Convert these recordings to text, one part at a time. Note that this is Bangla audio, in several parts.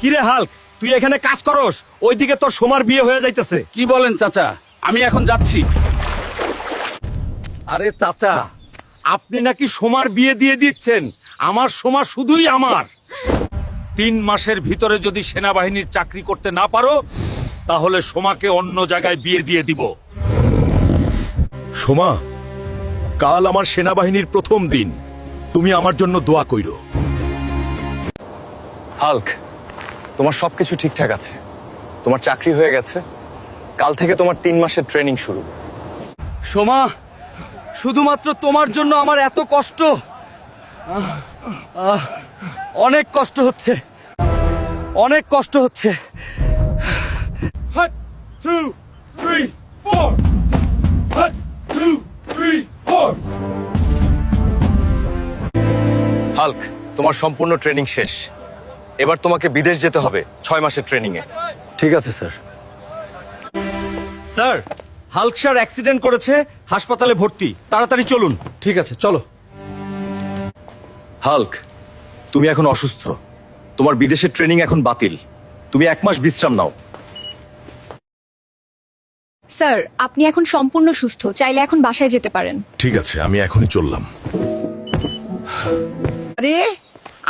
কিরে হাল্ক, তুই এখানে কাজ করস, ওইদিকে তোর সোমার বিয়ে হয়ে যাইতেছে। কি বলেন চাচা? আমি এখন যাচ্ছি। আরে চাচা, আপনি নাকি সোমার বিয়ে দিয়ে দিচ্ছেন। আমার সোমা শুধুই আমার। 3 মাসের ভিতরে যদি সেনাবাহিনীর চাকরি করতে না পারো, তাহলে সোমাকে অন্য জায়গায় বিয়ে দিয়ে দিব। সোমা, কাল আমার সেনাবাহিনীর প্রথম দিন, তুমি আমার জন্য দোয়া কইরো। হাল্ক, তোমার সবকিছু ঠিকঠাক আছে। তোমার চাকরি হয়ে গেছে। কাল থেকে তোমার 3 মাসের ট্রেনিং শুরু। সোমা, শুধুমাত্র তোমার জন্য আমার এত কষ্ট। অনেক কষ্ট হচ্ছে, অনেক কষ্ট হচ্ছে। 1 2 3 4 1 2 3 4 হাল্ক, তোমার সম্পূর্ণ ট্রেনিং শেষ। এবার তোমাকে বিদেশ যেতে হবে 6 মাসের ট্রেনিং এ। ঠিক আছে sir. Sir, Hulk sir accident করেছে, হাসপাতালে ভর্তি। তাড়াতাড়ি চলুন। ঠিক আছে, চলো। হাল্ক, তুমি এখন অসুস্থ। তোমার বিদেশের ট্রেনিং এখন বাতিল। তুমি 1 মাস বিশ্রাম নাও। স্যার, আপনি এখন সম্পূর্ণ সুস্থ, চাইলে এখন বাসায় যেতে পারেন। ঠিক আছে, আমি এখনই চললাম। আরে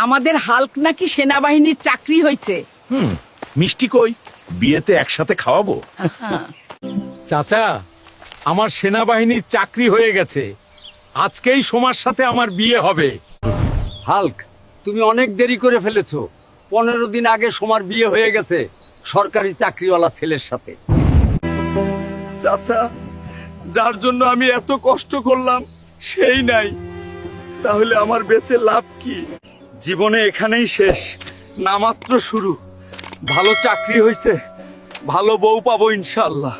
আমাদের হাল্ক নাকি সেনাবাহিনীর চাকরি হয়েছে। মিষ্টি কই? বিয়েতে একসাথে খাওয়াবো। চাচা, আমার সেনাবাহিনীর চাকরি হয়ে গেছে। আজকেই সোমার সাথে আমার বিয়ে হবে। হাল্ক, তুমি অনেক দেরি করে ফেলেছো। 15 দিন আগে সোমার বিয়ে হয়ে গেছে সরকারি চাকরিওয়ালা ছেলের সাথে। চাচা, যার জন্য আমি এত কষ্ট করলাম সেই নাই, তাহলে আমার বেঁচে লাভ কি? জীবনে এখানেই শেষ, না মাত্র শুরু। ভালো চাকরি হয়েছে, ভালো বউ পাবো ইনশাআল্লাহ।